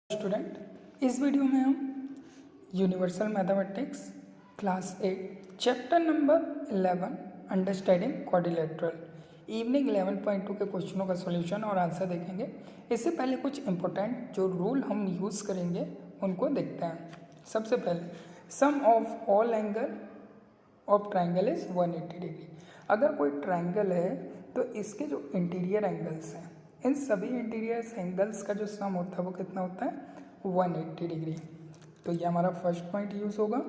Student, इस video में हम universal mathematics class 8 chapter number 11 understanding quadrilateral evening 11.2 के क्वेश्चनों का सॉल्यूशन और आंसर देखेंगे। इससे पहले कुछ इंपॉर्टेंट जो रूल हम यूज़ करेंगे उनको देखते हैं। सबसे पहले sum of all angle of triangle is 180 degree. अगर कोई ट्राइंगल है तो इसके जो इंटीरियर एंगल्स हैं, इन सभी इंटीरियर एंगल्स का जो सम होता है वो कितना होता है 180 डिग्री। तो ये हमारा फर्स्ट पॉइंट यूज़ होगा।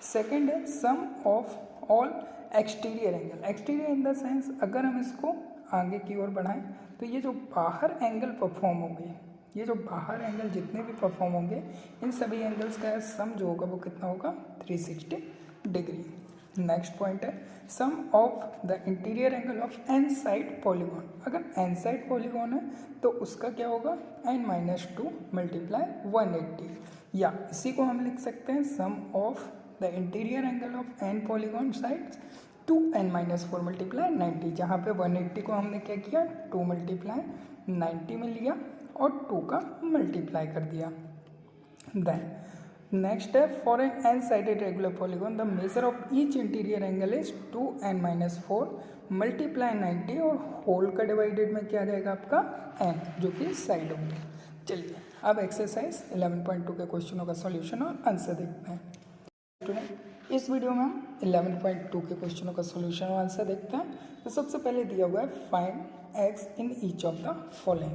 सेकंड है sum of all exterior angle. Exterior in the sense अगर हम इसको आगे की ओर बढ़ाएं तो ये जो बाहर एंगल परफॉर्म होंगे, ये जो बाहर एंगल जितने भी परफॉर्म होंगे, इन सभी एंगल्स का सम जो होगा वो कितना होगा 360 डिग्री। नेक्स्ट पॉइंट है sum of the interior angle of N side polygon. अगर एन साइड पॉलीगॉन है तो उसका क्या होगा n-2 मल्टीप्लाई 180, या इसी को हम लिख सकते हैं sum of the interior angle of N polygon sides 2n-4 multiply 90, जहाँ पे 180 को हमने क्या किया 2 मल्टीप्लाई 90 में लिया और 2 का मल्टीप्लाई कर दिया। देन नेक्स्ट है for N N sided regular polygon the measure of each interior angle is 2n-4 multiply 90, और होल का डिवाइडेड में क्या आ जाएगा आपका n, जो कि साइड होंगे। चलिए अब एक्सरसाइज 11.2 के क्वेश्चनों का सॉल्यूशन और आंसर देखते हैं। स्टूडेंट, इस वीडियो में हम 11.2 के क्वेश्चनों का सॉल्यूशन और आंसर देखते हैं। तो सबसे पहले दिया हुआ है find x in each of the following.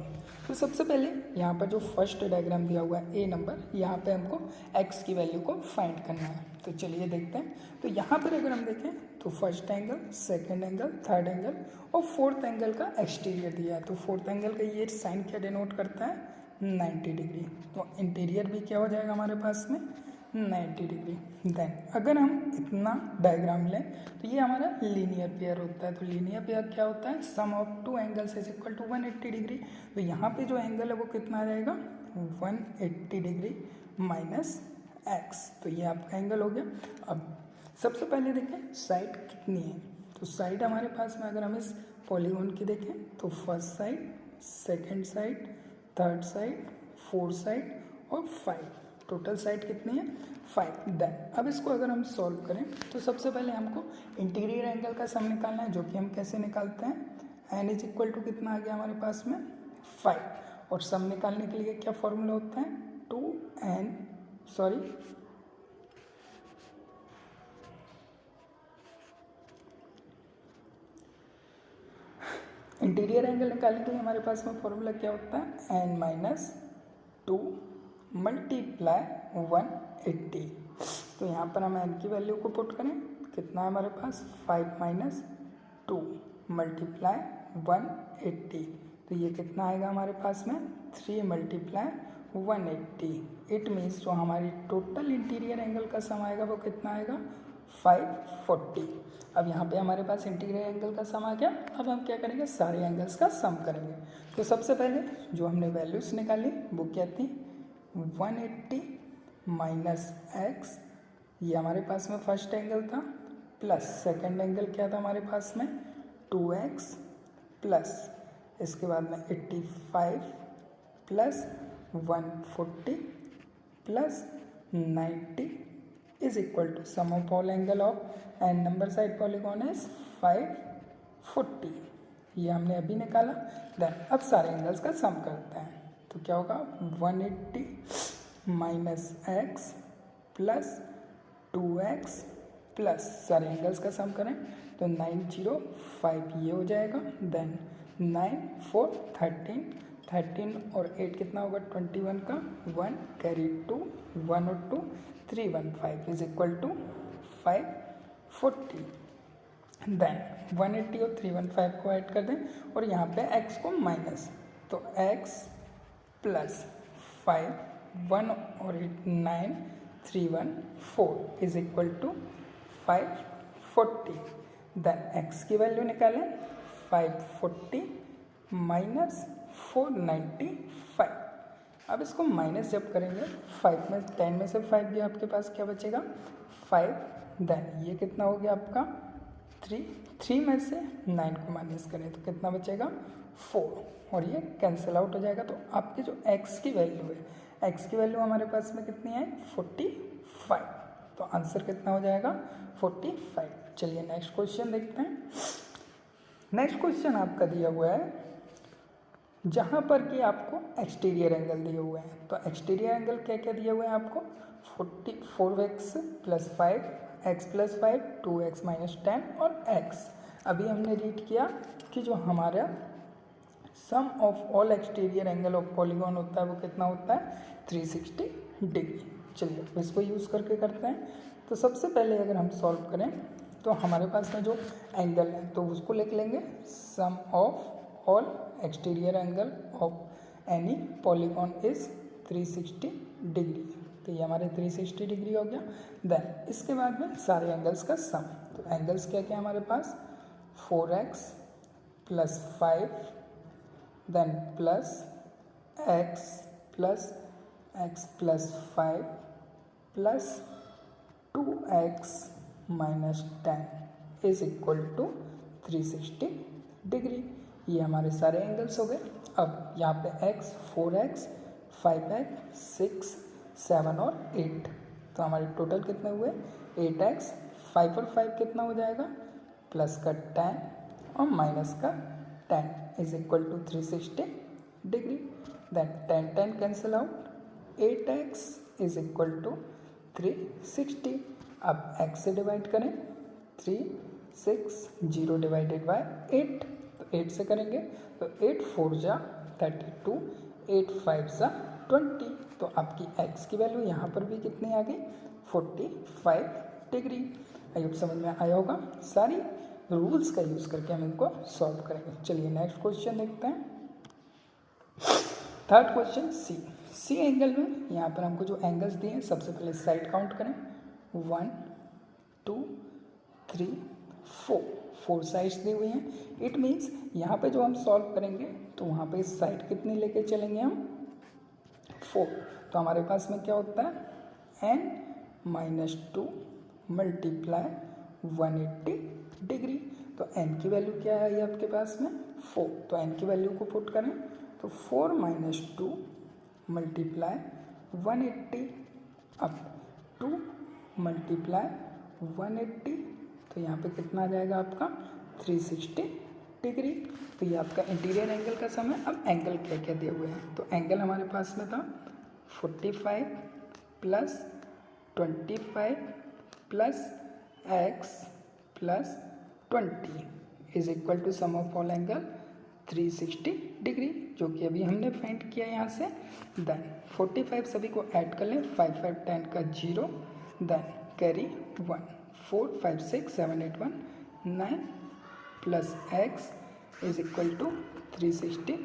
तो सबसे पहले यहाँ पर जो फर्स्ट डायग्राम दिया हुआ है ए नंबर, यहाँ पे हमको x की वैल्यू को फाइंड करना है। तो चलिए देखते हैं। तो यहाँ पर अगर हम देखें तो first angle, second angle, third angle और फोर्थ एंगल का एक्सटीरियर दिया है। तो फोर्थ एंगल का ये साइन क्या डिनोट करता है 90 डिग्री। तो इंटीरियर भी क्या हो जाएगा हमारे पास में 90 डिग्री। देन अगर हम इतना डायग्राम लें तो ये हमारा लीनियर पेयर होता है। तो लीनियर पेयर क्या होता है sum of two angles is equal to 180 degree. तो यहाँ पे जो एंगल है वो कितना आ जाएगा 180 डिग्री माइनस एक्स। तो ये आपका एंगल हो गया। अब सबसे पहले देखें साइड कितनी है। तो साइड हमारे पास में अगर हम इस पॉलीगॉन की देखें तो first side, second side, third side, fourth side और 5, टोटल साइड कितनी है 5। देन अब इसको अगर हम सॉल्व करें तो सबसे पहले हमको इंटीरियर एंगल का सम निकालना है, जो कि हम कैसे निकालते हैं n इज इक्वल टू कितना आ गया हमारे पास में 5, और सम निकालने के लिए क्या फॉर्मूला होता है इंटीरियर एंगल निकालने के लिए हमारे पास में फॉर्मूला क्या होता है n-2 मल्टीप्लाई 180। तो यहाँ पर हम n की वैल्यू को पुट करें, कितना है हमारे पास 5-2 मल्टीप्लाई 180। तो ये कितना आएगा हमारे पास में 3 मल्टीप्लाई 180। इट मीन्स जो हमारी टोटल इंटीरियर एंगल का सम आएगा वो कितना आएगा 540। अब यहाँ पे हमारे पास इंटीरियर एंगल का सम आ गया। अब हम क्या करेंगे सारे एंगल्स का सम करेंगे। तो सबसे पहले जो हमने वैल्यूज निकाली वो क्या थी 180 माइनस एक्स, ये हमारे पास में फर्स्ट एंगल था, प्लस सेकंड एंगल क्या था हमारे पास में 2x, प्लस इसके बाद में 85 plus 140 plus 90 is equal to sum of all angle of N number side polygon is 540। ये हमने अभी निकाला। देन अब सारे एंगल्स का सम करते हैं। तो क्या होगा 180 minus x plus 2x plus सारे एंगल्स का सम करें तो 905 ये हो जाएगा। देन 9 4 13 और 8 कितना होगा 21 का 1 कैरी 2 1 और 2 315 इज इक्वल टू 540। देन 180 और 315 को ऐड कर दें और यहाँ पे x को माइनस, तो x प्लस 5 1 और 8 9 3 1 4 is equal to 540। Then x की वैल्यू निकालें 540 माइनस 495। अब इसको माइनस जब करेंगे 5 में 10 में से 5 भी आपके पास क्या बचेगा 5। देन ये कितना हो गया आपका 3 में से 9 को माइनस करें तो कितना बचेगा 4, और ये कैंसिल आउट हो जाएगा। तो आपकी जो x की वैल्यू है एक्स की वैल्यू हमारे पास में कितनी है 45, तो आंसर कितना हो जाएगा 45। चलिए नेक्स्ट क्वेश्चन देखते हैं। नेक्स्ट क्वेश्चन आपका दिया हुआ है जहाँ पर कि आपको एक्सटीरियर एंगल दिए हुए हैं, तो एक्सटीरियर एंगल क्या क्या दिए हुए हैं आपको 4x + 5, x + 5, 2x - 10 और x। अभी हमने रीड किया कि जो हमारा sum of all exterior angle of polygon होता है वो कितना होता है 360 डिग्री। चलिए इसको यूज़ करके करते हैं। तो सबसे पहले अगर हम सॉल्व करें तो हमारे पास में जो एंगल है तो उसको लिख लेंगे sum of all exterior angle of any polygon is 360 degree. तो ये हमारे 360 डिग्री हो गया। देन इसके बाद में सारे एंगल्स का सम, तो एंगल्स क्या क्या हमारे पास 4x + 5 then plus x + 5 plus 2x - 10 is equal to 360 degree. ये हमारे सारे एंगल्स हो गए। अब यहाँ पे x 4x 5x 6 7 और 8, तो हमारे टोटल कितने हुए 8x। 5 और 5 कितना हो जाएगा प्लस का 10 और माइनस का 10 is equal to 360 degree. Then 10 cancel out, 8x is equal to 360। अब x से डिवाइड करें 3 6 0 डिवाइडेड बाय 8, तो 8 से करेंगे तो 8 4 जा 32, 8 5 जा 20, तो आपकी x की वैल्यू यहाँ पर भी कितनी आ गई 45 डिग्री। आई होप समझ में आया होगा। सारी रूल्स का यूज़ करके हम इनको सॉल्व करेंगे। चलिए नेक्स्ट क्वेश्चन देखते हैं। थर्ड क्वेश्चन सी एंगल में यहाँ पर हमको जो एंगल्स दिए हैं सबसे पहले साइड काउंट करें 1 2 3 4 साइड्स दी हुई हैं। इट मीन्स यहाँ पे जो हम सॉल्व करेंगे तो वहाँ पे साइड कितनी लेके चलेंगे हम 4, तो हमारे पास में क्या होता है n - 2 × 180 डिग्री। तो n की वैल्यू क्या है ये आपके पास में 4, तो n की वैल्यू को पुट करें तो 4 - 2 × 180, अब 2 × 180, तो यहाँ पे कितना आ जाएगा आपका 360 डिग्री। तो ये आपका इंटीरियर एंगल का सम है। अब एंगल क्या क्या दिए हुए हैं, तो एंगल हमारे पास में था 45 + 25 + x + 20 is equal to sum of all angle 360 degree, जो कि अभी हमने फाइंड किया यहाँ से। देन 45 सभी को ऐड कर लें, 5 5 10 का 0, then carry 1 4 5 6 7 8 1 9 plus x is equal to 360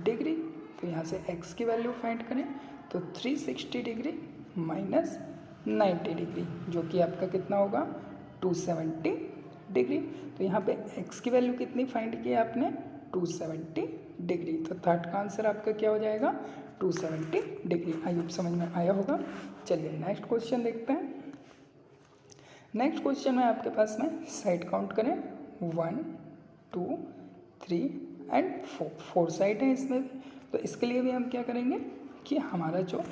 degree. तो यहाँ से x की वैल्यू फाइंड करें तो 360 डिग्री माइनस 90 डिग्री, जो कि आपका कितना होगा 270 डिग्री। तो यहाँ पे x की वैल्यू कितनी फाइंड की आपने 270 डिग्री। तो थर्ड का आंसर आपका क्या हो जाएगा 270 डिग्री। आई होप समझ में आया होगा। चलिए नेक्स्ट क्वेश्चन देखते हैं। नेक्स्ट क्वेश्चन में आपके पास में साइड काउंट करें 1 2 3 एंड 4 साइड है इसमें। तो इसके लिए भी हम क्या करेंगे कि हमारा जो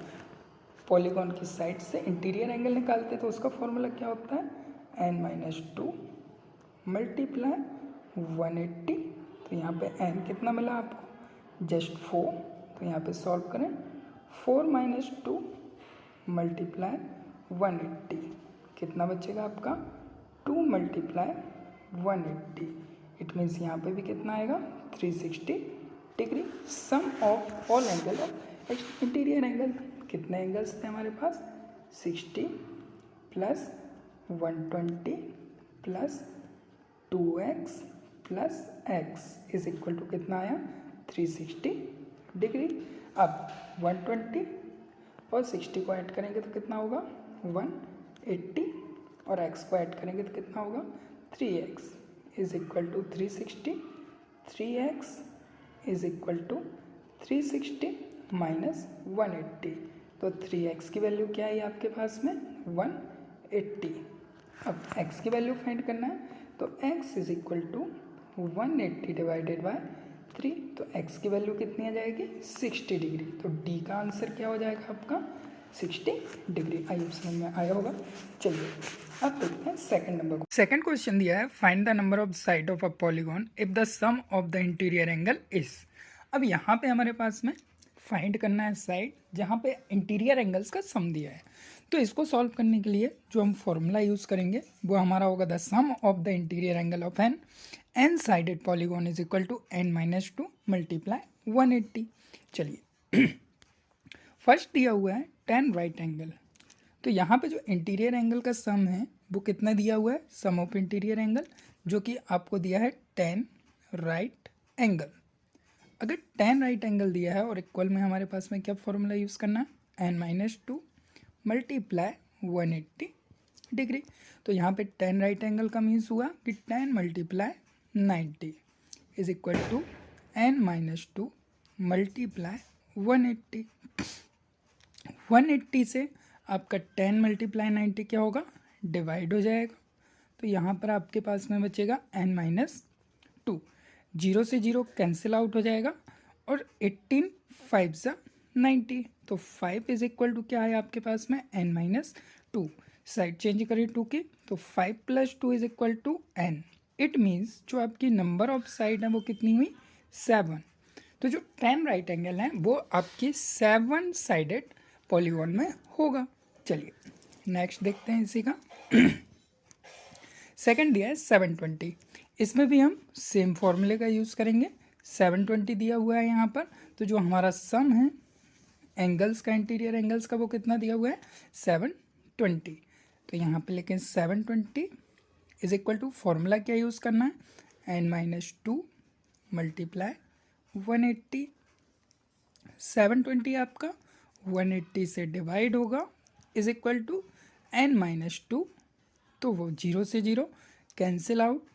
पॉलीगॉन की साइड से इंटीरियर एंगल निकालते हैं तो उसका फॉर्मूला क्या होता है n - 2 × 180। तो यहाँ पे n कितना मिला आपको जस्ट 4, तो यहाँ पे सॉल्व करें 4 - 2 × 180 कितना बचेगा आपका 2 × 180। इट मीन्स यहाँ पे भी कितना आएगा 360 degree. Sum of all angle of interior angle, कितने एंगल्स थे हमारे पास 60 + 120 + 2x + x is equal to कितना आया 360 डिग्री। अब 120 और 60 को ऐड करेंगे तो कितना होगा 180 और x को ऐड करेंगे तो कितना होगा 3x is equal to 360। 3x is equal to 360 minus 180, तो 3x की वैल्यू क्या है आपके पास में 180। अब x की वैल्यू फाइंड करना है तो x is equal to 180 divided by 3, तो x की वैल्यू कितनी आ जाएगी 60 डिग्री। तो डी का आंसर क्या हो जाएगा आपका 60 डिग्री। आई होप समझ में आया होगा। चलिए अब देखते हैं सेकंड नंबर को। सेकंड क्वेश्चन दिया है find the number of side of a polygon if the sum of the interior angle is. अब यहाँ पे हमारे पास में फाइंड करना है साइड जहाँ पे इंटीरियर एंगल्स का सम दिया है। तो इसको सॉल्व करने के लिए जो हम फॉर्मूला यूज़ करेंगे वो हमारा होगा the sum of the interior angle of N sided polygon is equal to n-2 multiply 180। चलिए फर्स्ट दिया हुआ है 10 राइट एंगल। तो यहाँ पे जो इंटीरियर एंगल का सम है वो कितना दिया हुआ है, सम ऑफ इंटीरियर एंगल, जो कि आपको दिया है 10 राइट एंगल। अगर 10 राइट एंगल दिया है और इक्वल में हमारे पास में क्या फॉर्मूला यूज़ करना है, n-2 मल्टीप्लाई 180 डिग्री। तो यहाँ पे 10 राइट एंगल का मीन्स हुआ कि 10 multiply 90 is equal to n-2 multiply 180। 180 से आपका 10 मल्टीप्लाई 90 क्या होगा, डिवाइड हो जाएगा। तो यहाँ पर आपके पास में बचेगा n-2, 0 से 0 कैंसिल आउट हो जाएगा और 18 5 सा 90। तो 5 इज इक्वल टू क्या है आपके पास में n-2। साइड चेंज करें 2 की, तो 5 + 2 is equal to n। It means जो आपकी नंबर ऑफ साइड है वो कितनी हुई 7। तो जो 10 राइट एंगल है वो आपकी 7 साइडेड पॉलीगॉन में होगा। चलिए नेक्स्ट देखते हैं इसी का। सेकंड दिया है 720। इसमें भी हम सेम फॉर्मूले का यूज़ करेंगे। 720 दिया हुआ है यहाँ पर, तो जो हमारा सम है एंगल्स का, इंटीरियर एंगल्स का, वो कितना दिया हुआ है 720। तो यहाँ पे लेकिन 720 इज इक्वल टू फॉर्मूला क्या यूज़ करना है, n-2 मल्टीप्लाई 180। 720 आपका 180 से डिवाइड होगा इज इक्वल टू n-2, तो वो 0 से 0 कैंसिल आउट।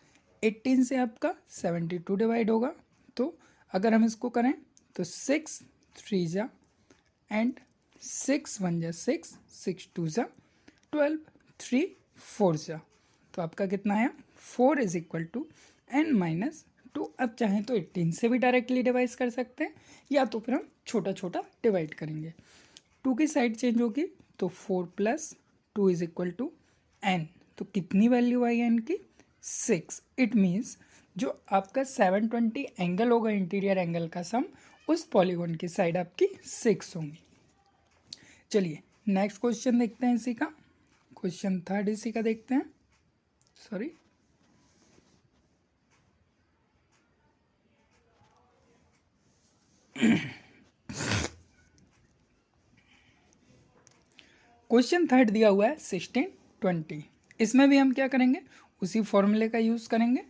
18 से आपका 72 डिवाइड होगा। तो अगर हम इसको करें तो 6 3 जा एंड 6 1 जा 6, 6 2 जा 12, 3 4 जा, तो आपका कितना है 4 इज इक्वल टू n-2। अब चाहें तो 18 से भी डायरेक्टली डिवाइड कर सकते हैं, या तो फिर हम छोटा छोटा डिवाइड करेंगे। 2 की साइड चेंज होगी तो 4 + 2 इज इक्वल टू n। तो कितनी वैल्यू आई है n की 6। इट मीन्स जो आपका 720 एंगल होगा इंटीरियर एंगल का सम, उस पॉलीगॉन की साइड आपकी 6 होंगी। चलिए नेक्स्ट क्वेश्चन देखते हैं इसी का। क्वेश्चन थर्ड इसी का देखते हैं। सॉरी, क्वेश्चन थर्ड दिया हुआ है 1620। इसमें भी हम क्या करेंगे, उसी फॉर्मूले का यूज़ करेंगे,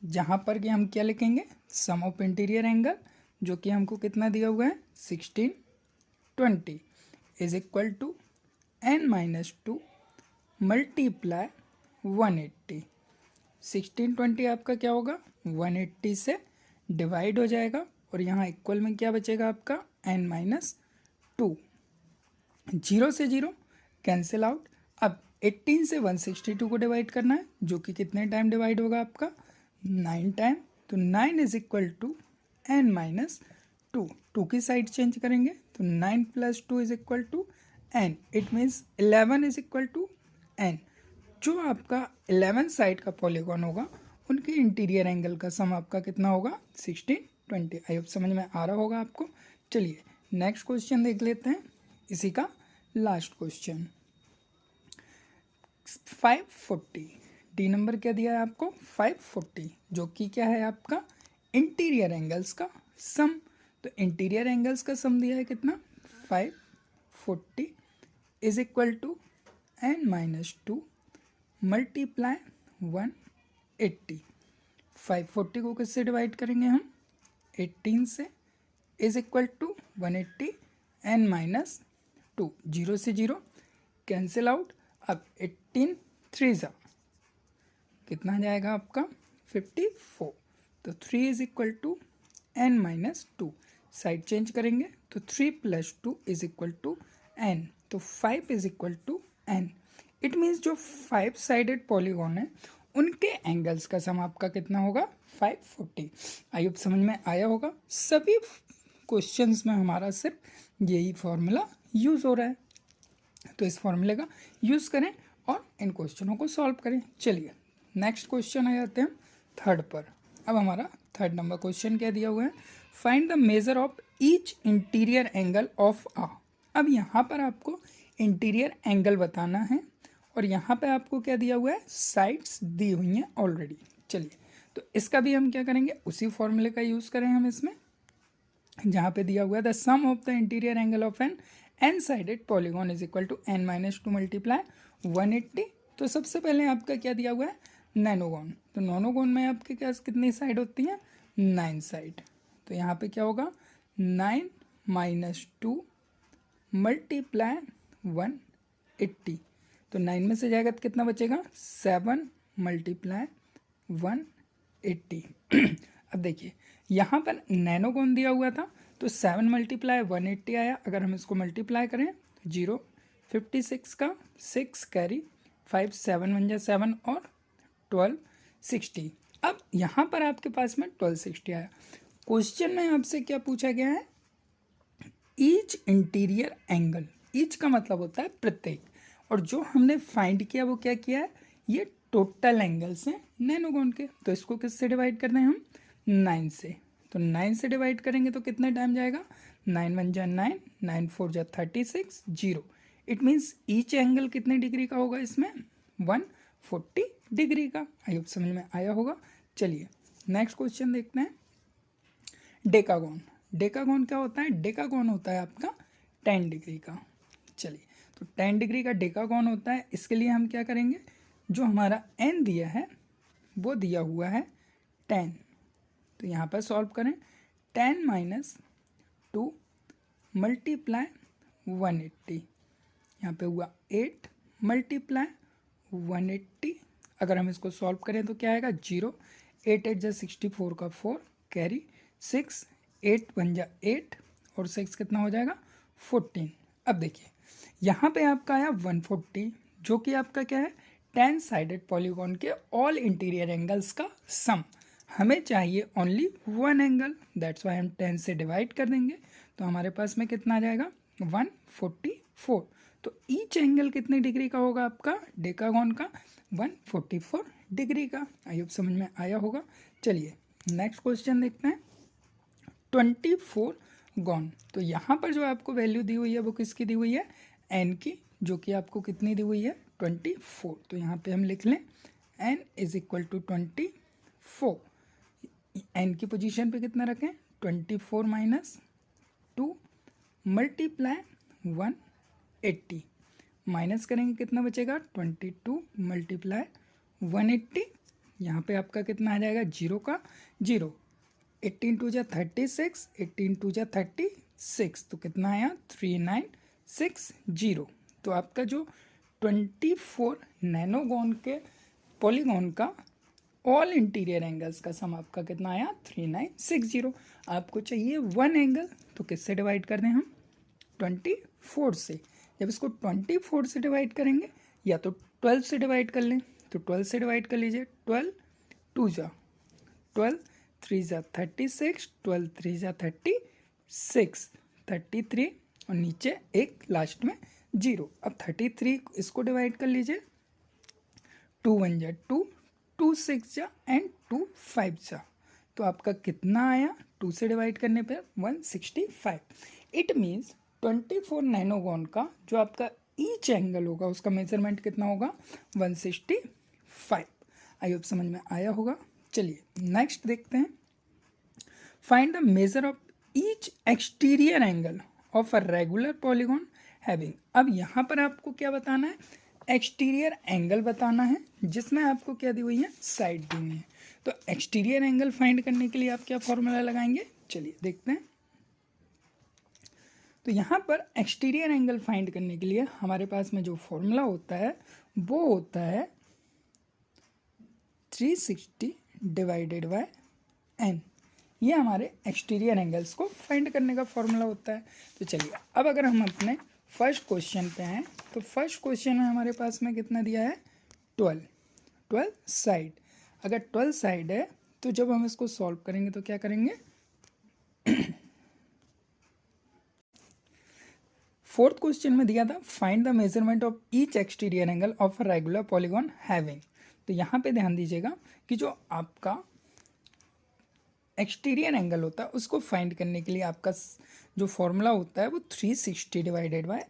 जहाँ पर कि हम क्या लिखेंगे, सम ऑफ इंटीरियर एंगल, जो कि हमको कितना दिया हुआ है 1620 is equal to n-2 multiply 180। 1620 आपका क्या होगा 180 से डिवाइड हो जाएगा और यहाँ इक्वल में क्या बचेगा आपका n-2। 0 से 0 कैंसिल आउट। अब 18 से 162 को डिवाइड करना है, जो कि कितने टाइम डिवाइड होगा आपका 9 टाइम। तो 9 इज इक्वल टू n-2। 2 की साइड चेंज करेंगे तो 9 + 2 is equal to n। It means 11 is equal to n। जो आपका 11 साइड का पॉलीगॉन होगा उनके इंटीरियर एंगल का सम आपका कितना होगा 1620। आई होप समझ में आ रहा होगा आपको। चलिए नेक्स्ट क्वेश्चन देख लेते हैं, इसी का लास्ट क्वेश्चन 540। डी नंबर क्या दिया है आपको 540, जो कि क्या है आपका इंटीरियर एंगल्स का सम। तो इंटीरियर एंगल्स का सम दिया है कितना 540 is equal to n-2 multiply 180। 540 को किससे डिवाइड करेंगे हम 18 से, इज इक्वल टू 180 n-2। 0 से 0 कैंसिल आउट। अब 18 3 जा कितना आ जाएगा आपका 54। तो 3 is equal to n-2। Side change करेंगे तो 3 + 2 इज इक्वल टू n। तो 5 is equal to n। It means जो 5 साइडेड पॉलीगॉन है उनके एंगल्स का सम आपका कितना होगा 540। आई होप समझ में आया होगा। सभी क्वेश्चंस में हमारा सिर्फ यही फॉर्मूला यूज़ हो रहा है, तो इस फॉर्मूले का यूज़ करें और इन क्वेश्चनों को सॉल्व करें। चलिए नेक्स्ट क्वेश्चन आ जाते हैं थर्ड पर। अब हमारा थर्ड नंबर क्वेश्चन क्या दिया हुआ है, find the measure of each interior angle of आ। अब यहाँ पर आपको इंटीरियर एंगल बताना है और यहाँ पे आपको क्या दिया हुआ है, साइड्स दी हुई हैं ऑलरेडी। चलिए तो इसका भी हम क्या करेंगे, उसी फॉर्मूले का यूज़ करें हम इसमें, जहाँ पे दिया हुआ है the sum of the interior angle of n N sided polygon is equal to n-2 multiply 180। तो सबसे पहले आपका क्या दिया हुआ है, नैनोगॉन। तो नैनोगॉन में आपके क्या कितनी साइड होती हैं, 9 साइड। तो यहाँ पे क्या होगा, 9-2 मल्टीप्लाई 180। तो 9 में से जाएगा तो कितना बचेगा, 7 मल्टीप्लाई 180। अब देखिए यहाँ पर नैनोगॉन दिया हुआ था तो 7 मल्टीप्लाई 180 आया। अगर हम इसको मल्टीप्लाई करें तो 0 56 का 6 कैरी 5 7 बन जाए 7 और 12 60। अब यहाँ पर आपके पास में 1260 आया। क्वेश्चन में आपसे क्या पूछा गया है, ईच इंटीरियर एंगल। ईच का मतलब होता है प्रत्येक, और जो हमने फाइंड किया वो क्या किया है, ये टोटल एंगल्स हैं नैनोगॉन के। तो इसको किससे डिवाइड करना है हम, 9 से। तो 9 से डिवाइड करेंगे तो कितना टाइम जाएगा, 9 1 जा 9, 9 4 जा 36, 0। इट मीन्स ईच एंगल कितने डिग्री का होगा इसमें, 140 डिग्री का। आई होप समझ में आया होगा। चलिए नेक्स्ट क्वेश्चन देखते हैं, डेकागॉन। डेकागॉन क्या होता है, डेकागॉन होता है आपका 10 डिग्री का। चलिए तो 10 डिग्री का डेकागॉन होता है। इसके लिए हम क्या करेंगे, जो हमारा n दिया है वो दिया हुआ है 10। तो यहाँ पर सॉल्व करें, 10 - 2 मल्टीप्लाई 180। यहाँ पे हुआ 8 मल्टीप्लाई 180। अगर हम इसको सॉल्व करें तो क्या आएगा, 0 8 8 जा 64 का 4 कैरी 6 8 1 जा 8 और 6 कितना हो जाएगा, 14। अब देखिए यहाँ पे आपका आया 140, जो कि आपका क्या है, 10 साइडेड पॉलीगॉन के ऑल इंटीरियर एंगल्स का सम। हमें चाहिए only one angle, that's why हम 10 से डिवाइड कर देंगे। तो हमारे पास में कितना आ जाएगा, 144। तो ईच एंगल कितने डिग्री का होगा आपका, डेकागॉन का 144 डिग्री का। आई होप समझ में आया होगा। चलिए नेक्स्ट क्वेश्चन देखते हैं, 24 गॉन। तो यहाँ पर जो आपको वैल्यू दी हुई है वो किसकी दी हुई है, एन की, जो कि आपको कितनी दी हुई है, 24। तो यहाँ पे हम लिख लें n is equal to 24। N की पोजीशन पे कितना रखें, 24 - 2 मल्टीप्लाई 180। माइनस करेंगे कितना बचेगा, 22 मल्टीप्लाई 180। यहाँ पे आपका कितना आ जाएगा, 0 का 0। 18 2 जा 36, 18 2 जा 36। तो कितना आया, 3960। तो आपका जो 24 नैनोगॉन के पॉलीगॉन का ऑल इंटीरियर एंगल्स का सम आपका कितना आया, 3960। आपको चाहिए वन एंगल, तो किससे डिवाइड कर दें हम, 24 से। जब इसको 24 से डिवाइड करेंगे या तो 12 से डिवाइड कर लें, तो 12 से डिवाइड कर लीजिए। 12 2 जा 12, 3 जा 36, 12 3 जा 36, 33 और नीचे एक लास्ट में 0। अब 33 इसको डिवाइड कर लीजिए, 2 1 जा 2, 2 6 जा एंड 2 5 जा। तो आपका कितना आया, 2 से डिवाइड करने पर 165। इट मीन्स 24 नैनोगॉन का जो आपका ईच एंगल होगा उसका मेजरमेंट कितना होगा, 165। आई होप समझ में आया होगा। चलिए नेक्स्ट देखते हैं, find the measure of each exterior angle of a regular polygon having. अब यहाँ पर आपको क्या बताना है, एक्सटीरियर एंगल बताना है, जिसमें आपको क्या दी हुई है, साइड दी हुई है। तो एक्सटीरियर एंगल फाइंड करने के लिए आप क्या फॉर्मूला लगाएंगे, चलिए देखते हैं। तो यहाँ पर एक्सटीरियर एंगल फाइंड करने के लिए हमारे पास में जो फॉर्मूला होता है वो होता है 360 डिवाइडेड बाय n। ये हमारे एक्सटीरियर एंगल्स को फाइंड करने का फॉर्मूला होता है। तो चलिए अब अगर हम अपने फर्स्ट क्वेश्चन पे आए, तो फर्स्ट क्वेश्चन में हमारे पास में कितना दिया है, 12 साइड। अगर 12 साइड है तो जब हम इसको सॉल्व करेंगे तो क्या करेंगे, फोर्थ क्वेश्चन में दिया था find the measurement of each exterior angle of a regular polygon having. तो यहाँ पे ध्यान दीजिएगा कि जो आपका एक्सटीरियर एंगल होता है उसको फाइंड करने के लिए आपका जो फॉर्मूला होता है वो 360 डिवाइडेड बाय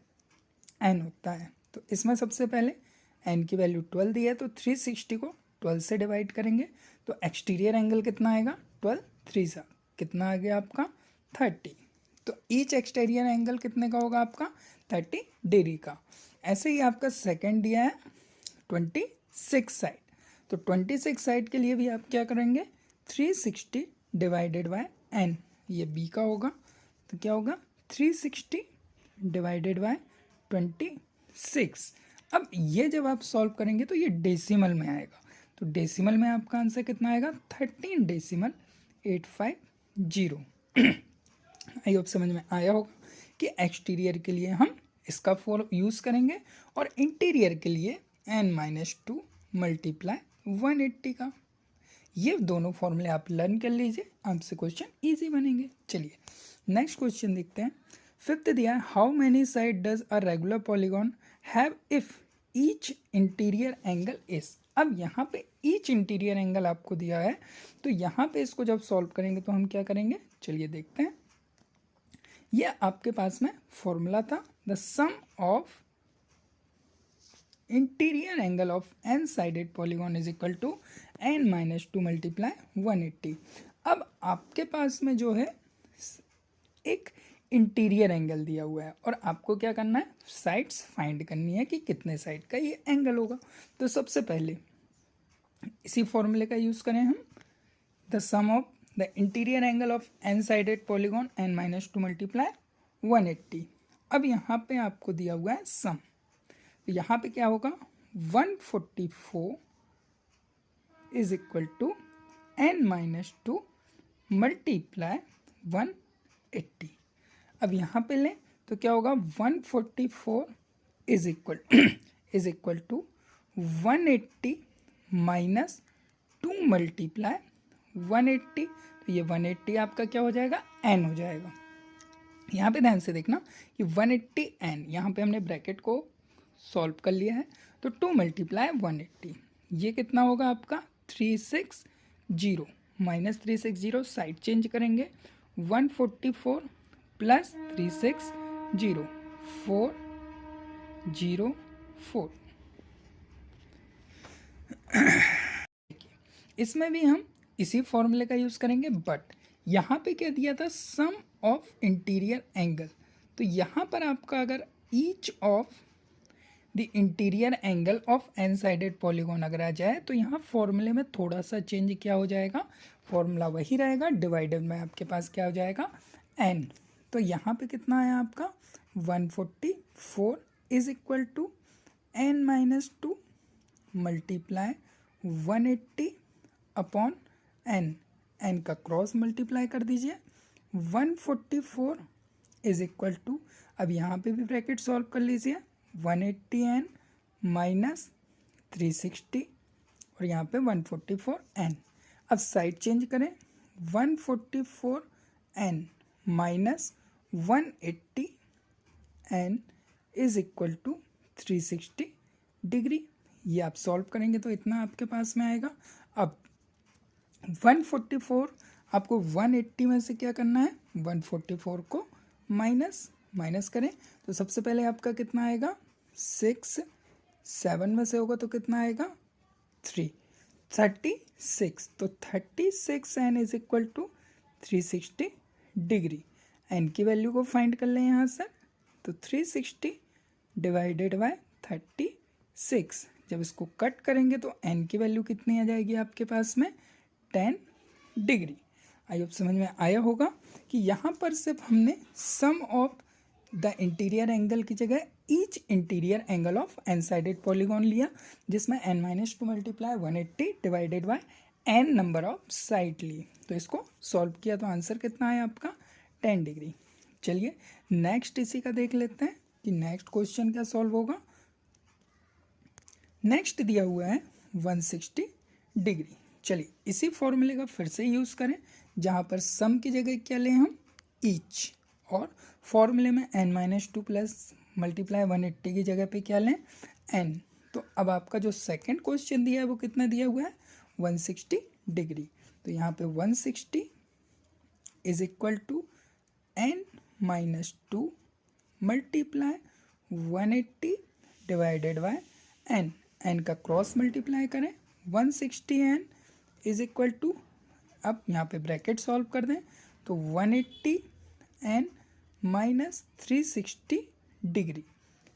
एन होता है। तो इसमें सबसे पहले एन की वैल्यू 12 दी है, तो 360 को 12 से डिवाइड करेंगे तो एक्सटीरियर एंगल कितना आएगा, 12 3 सा कितना आ गया आपका 30। तो ईच एक्सटीरियर एंगल कितने का होगा आपका 30 डिग्री का। ऐसे ही आपका सेकंड दिया है 26 साइड, तो 26 साइड के लिए भी आप क्या करेंगे 360 डिवाइडेड बाय एन, ये बी का होगा तो क्या होगा 360 डिवाइडेड बाय 26। अब ये जब आप सॉल्व करेंगे तो ये डेसिमल में आएगा, तो डेसिमल में आपका आंसर कितना आएगा 13.850। आई होप समझ में आया होगा कि एक्सटीरियर के लिए हम इसका फॉर्म यूज़ करेंगे और इंटीरियर के लिए n-2 मल्टीप्लाई 180 का। ये दोनों फॉर्मूले आप लर्न कर लीजिए, आपसे क्वेश्चन इजी बनेंगे। चलिए नेक्स्ट क्वेश्चन देखते हैं। फिफ्थ दिया है how many side does a regular polygon have if each interior angle is. अब यहाँ पे ईच इंटीरियर एंगल आपको दिया है, तो यहाँ पे इसको जब सॉल्व करेंगे तो हम क्या करेंगे, चलिए देखते हैं। ये आपके पास में फॉर्मूला था the sum of interior angle of N sided polygon is equal to n-2 multiply 180। अब आपके पास में जो है एक इंटीरियर एंगल दिया हुआ है और आपको क्या करना है, साइड्स फाइंड करनी है कि कितने साइड का ये एंगल होगा। तो सबसे पहले इसी फॉर्मूले का यूज़ करें हम, the sum of the interior angle of N sided polygon n-2 multiply 180। अब यहाँ पे आपको दिया हुआ है सम, तो यहाँ पे क्या होगा 144 is equal to n-2 multiply 180। अब यहाँ पे लें तो क्या होगा 144 is equal to 180 minus 2 multiply 180। तो ये 180 आपका क्या हो जाएगा n हो जाएगा। यहाँ पे ध्यान से देखना कि 180 n, यहाँ पे हमने ब्रैकेट को सॉल्व कर लिया है, तो 2 मल्टीप्लाई 180 ये कितना होगा आपका 360 माइनस 360 साइड चेंज करेंगे 144 प्लस 360 404। इसमें भी हम इसी फॉर्मूले का यूज़ करेंगे, बट यहाँ पे क्या दिया था सम ऑफ इंटीरियर एंगल। तो यहाँ पर आपका अगर each of the interior angle of N sided polygon अगर आ जाए तो यहाँ फॉर्मूले में थोड़ा सा चेंज क्या हो जाएगा, फॉर्मूला वही रहेगा, डिवाइडेड में आपके पास क्या हो जाएगा n। तो यहाँ पे कितना आया आपका 144 is equal to n-2 multiply 180 upon n का क्रॉस मल्टीप्लाई कर दीजिए 144 इज इक्वल टू, अब यहाँ पे भी ब्रैकेट सॉल्व कर लीजिए 180n माइनस 360 और यहाँ पे 144n। अब साइड चेंज करें 144n minus 180n is equal to 360 degree. ये आप सॉल्व करेंगे तो इतना आपके पास में आएगा। अब 144 आपको 180 में से क्या करना है, 144 को माइनस करें तो सबसे पहले आपका कितना आएगा 6, 7 में से होगा तो कितना आएगा 3, 36। तो 36n is equal to 360 degree. n की वैल्यू को फाइंड कर लें यहाँ से, तो 360 डिवाइडेड बाय 36, जब इसको कट करेंगे तो n की वैल्यू कितनी आ जाएगी आपके पास में 10 डिग्री। आई होप समझ में आया होगा कि यहाँ पर सिर्फ हमने sum of the interior angle की जगह each interior angle of N sided polygon लिया, जिसमें n-2 multiply 180 divided by n number of side ली। तो इसको सॉल्व किया तो आंसर कितना आया आपका 10 डिग्री। चलिए नेक्स्ट इसी का देख लेते हैं कि नेक्स्ट क्वेश्चन क्या सॉल्व होगा। नेक्स्ट दिया हुआ है 160 डिग्री। चलिए इसी फॉर्मूले का फिर से यूज़ करें, जहाँ पर सम की जगह क्या लें हम, ईच, और फॉर्मूले में n-2 प्लस मल्टीप्लाई 180 की जगह पे क्या लें, n। तो अब आपका जो सेकंड क्वेश्चन दिया है वो कितना दिया हुआ है, 160 डिग्री। तो यहाँ पे 160 is equal to n-2 multiply 180 divided by n। n का क्रॉस मल्टीप्लाई करें, 160n इज इक्वल टू, अब यहाँ पे ब्रैकेट सॉल्व कर दें तो 180n minus 360 degree.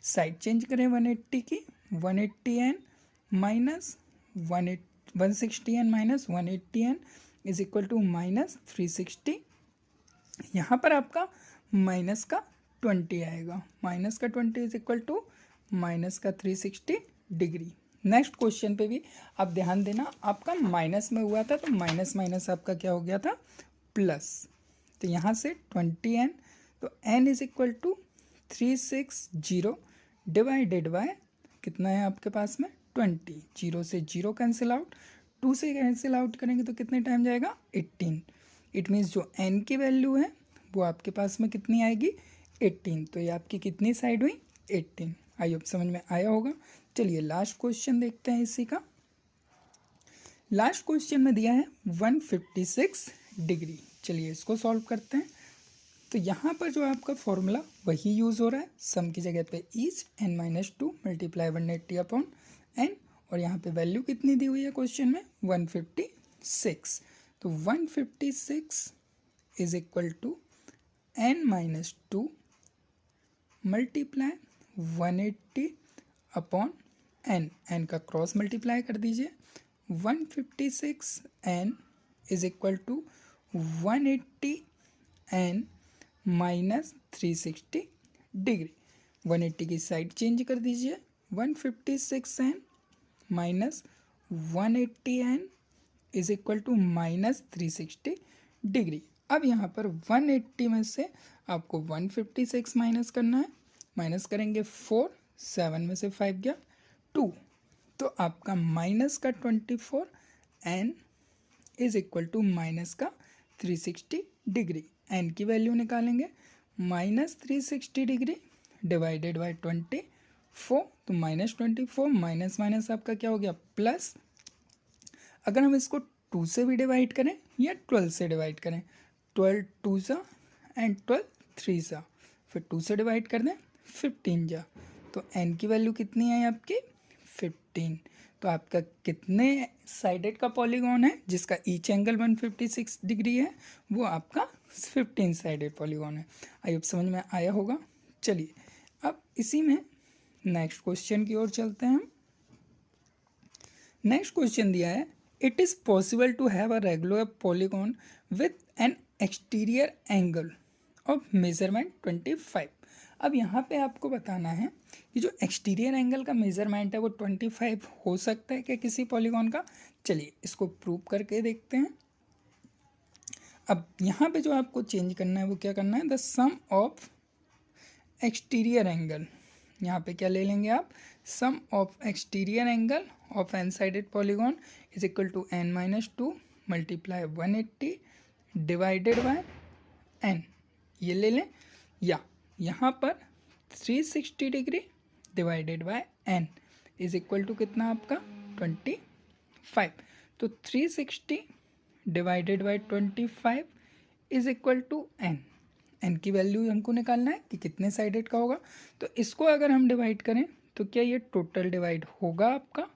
Side change करें 180 की, 180n minus 160n minus 180n is equal to minus 360। यहाँ पर आपका माइनस का 20 आएगा, माइनस का 20 इज इक्वल टू माइनस का 360 डिग्री। नेक्स्ट क्वेश्चन पे भी आप ध्यान देना, आपका माइनस में हुआ था तो माइनस माइनस आपका क्या हो गया था, प्लस। तो यहाँ से 20n, तो n is equal to 360 divided by कितना है आपके पास में 20। 0 से 0 कैंसिल आउट, 2 से कैंसिल आउट करेंगे तो कितने टाइम जाएगा, 18। इट मीन्स जो n की वैल्यू है वो आपके पास में कितनी आएगी, 18। तो ये आपकी कितनी साइड हुई, 18। आई होप समझ में आया होगा। चलिए लास्ट क्वेश्चन देखते हैं इसी का। लास्ट क्वेश्चन में दिया है 156 डिग्री। चलिए इसको सॉल्व करते हैं। तो यहाँ पर जो आपका फॉर्मूला वही यूज़ हो रहा है, सम की जगह पे each n-2 multiply 180 upon n, और यहाँ पे वैल्यू कितनी दी हुई है क्वेश्चन में, 156। तो 156 is equal to n-2 multiply 180 upon n का क्रॉस मल्टीप्लाई कर दीजिए, 156n is equal to 180n minus 360 degree. 180 की साइड चेंज कर दीजिए, 156n minus 180n is equal to minus 360 degree. अब यहाँ पर 180 में से आपको 156 माइनस करना है, माइनस करेंगे 4, 7 में से 5 गया 2, तो आपका माइनस का 24 n is equal to minus का 360 डिग्री। n की वैल्यू निकालेंगे, माइनस 360 डिग्री डिवाइडेड बाई 24, तो माइनस 24 माइनस माइनस आपका क्या हो गया, प्लस। अगर हम इसको 2 से भी डिवाइड करें या 12 से डिवाइड करें, 12 2 सा एंड 12 3 सा, फिर 2 से डिवाइड कर दें 15 जा, तो n की वैल्यू कितनी है आपकी, 15। तो आपका कितने साइडेड का पॉलीगॉन है जिसका ईच एंगल 156 डिग्री है, वो आपका 15 साइडेड पॉलीगॉन है। आई होप समझ में आया होगा। चलिए अब इसी में नेक्स्ट क्वेश्चन की ओर चलते हैं हम। नेक्स्ट क्वेश्चन दिया है, it is possible to have a regular polygon with an exterior angle of measurement 25। अब यहाँ पे आपको बताना है कि जो एक्सटीरियर एंगल का मेज़रमेंट है वो 25 हो सकता है क्या किसी पॉलीगॉन का। चलिए इसको प्रूव करके देखते हैं। अब यहाँ पे जो आपको चेंज करना है वो क्या करना है, the sum of exterior angle, यहाँ पे क्या ले लेंगे आप, sum of exterior angle of N sided polygon is equal to n-2 multiply 180 divided by n, ये ले लें, या यहाँ पर 360 degree divided by n is equal to कितना आपका 25। तो 360 divided by 25 is equal to n। n की वैल्यू हमको निकालना है कि कितने साइडेड का होगा। तो इसको अगर हम डिवाइड करें तो क्या ये टोटल डिवाइड होगा आपका,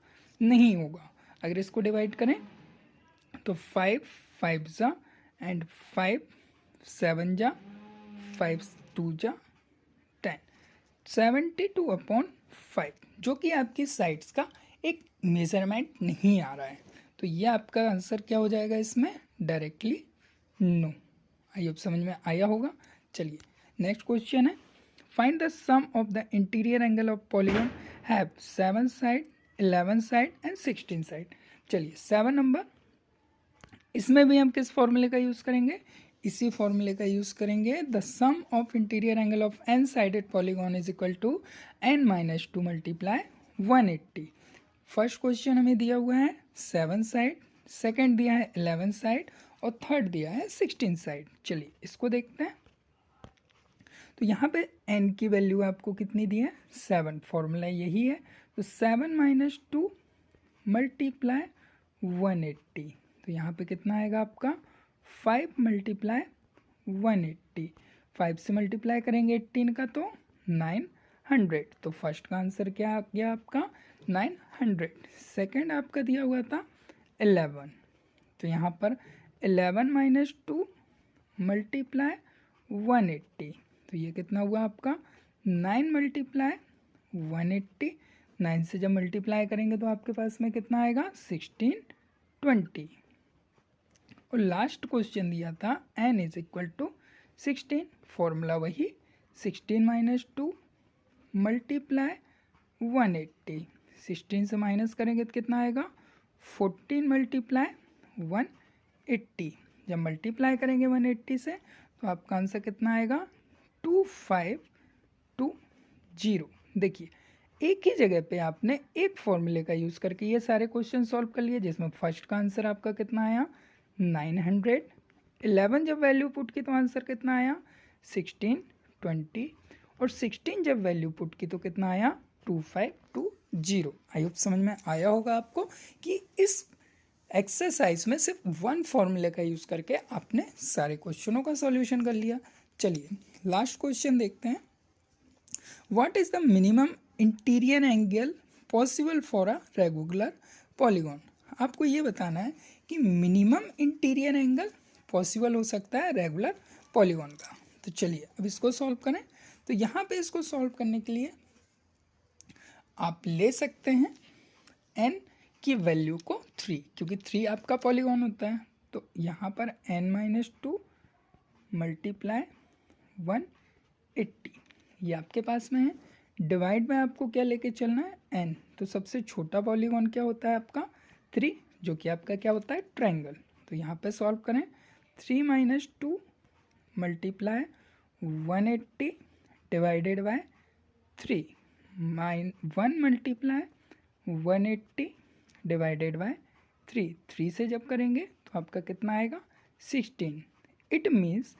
नहीं होगा। अगर इसको डिवाइड करें तो 5 5 जा एंड 5 7 जा, 5 2 जा 10, 72 अपॉन 5, जो कि आपकी साइड्स का एक मेज़रमेंट नहीं आ रहा है। तो ये आपका आंसर क्या हो जाएगा इसमें, डायरेक्टली नो। आई होप समझ में आया होगा। चलिए नेक्स्ट क्वेश्चन है, find the sum of the interior angle of polygon have 7 side 11 side and 16 side. चलिए 7 नंबर, इसमें भी हम किस फॉर्मूले का यूज़ करेंगे, इसी फॉर्मूले का यूज़ करेंगे। The sum of interior angle of N sided polygon is equal to n-2 multiply 180। First question हमें दिया हुआ है 7 साइड सेकंड दिया है 11 साइड और थर्ड दिया है 16 साइड। चलिए इसको देखते हैं। तो यहाँ पे n की वैल्यू आपको कितनी दी है 7, फॉर्मूला यही है। तो 7 माइनस 2 मल्टीप्लाई 180, तो यहाँ पे कितना आएगा आपका 5 मल्टीप्लाई 180, 5 से मल्टीप्लाई करेंगे 18 का तो 900। तो फर्स्ट का आंसर क्या आ गया आपका 900। सेकंड आपका दिया हुआ था 11, तो यहाँ पर 11 माइनस 2 मल्टीप्लाई 180, तो ये कितना हुआ आपका 9 मल्टीप्लाई 180। 9 से जब मल्टीप्लाई करेंगे तो आपके पास में कितना आएगा 1620। और लास्ट क्वेश्चन दिया था n is equal to 16, formula वही 16 माइनस 2 मल्टीप्लाई 180, 16 से माइनस करेंगे तो कितना आएगा 14 मल्टीप्लाई 180। जब मल्टीप्लाई करेंगे 180 से तो आपका आंसर कितना आएगा 2520। देखिए एक ही जगह पे आपने एक फॉर्मूले का यूज़ करके ये सारे क्वेश्चन सॉल्व कर लिए, जिसमें फर्स्ट का आंसर आपका कितना आया 900। 11 जब वैल्यू पुट की तो आंसर कितना आया 1620, और 16 जब वैल्यू पुट की तो कितना आया 2520। आई होप समझ में आया होगा आपको कि इस एक्सरसाइज में सिर्फ वन फॉर्मूले का यूज़ करके आपने सारे क्वेश्चनों का सॉल्यूशन कर लिया। चलिए लास्ट क्वेश्चन देखते हैं। What is the minimum interior angle possible for a regular polygon. आपको ये बताना है कि मिनिमम इंटीरियर एंगल पॉसिबल हो सकता है रेगुलर पॉलीगॉन का। तो चलिए अब इसको सॉल्व करें। तो यहाँ पे इसको सॉल्व करने के लिए आप ले सकते हैं n की वैल्यू को 3, क्योंकि 3 आपका पॉलीगॉन होता है। तो यहाँ पर n माइनस 2 मल्टीप्लाई 180 ये आपके पास में है। डिवाइड में आपको क्या लेके चलना है n। तो सबसे छोटा पॉलीगॉन क्या होता है आपका 3, जो कि आपका क्या होता है ट्रायंगल। तो यहाँ पे सॉल्व करें 3 minus 2 multiply 180 divided by 3 1 multiply 180 divided by 3 से जब करेंगे तो आपका कितना आएगा 16। इट मीन्स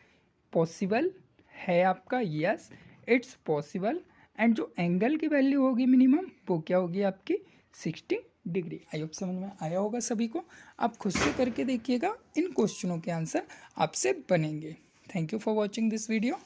पॉसिबल है आपका, यस इट्स पॉसिबल। एंड जो एंगल की वैल्यू होगी मिनिमम वो क्या होगी आपकी 60 डिग्री। आई होप समझ में आया होगा सभी को। आप खुद से करके देखिएगा, इन क्वेश्चनों के आंसर आपसे बनेंगे। Thank you for watching this video.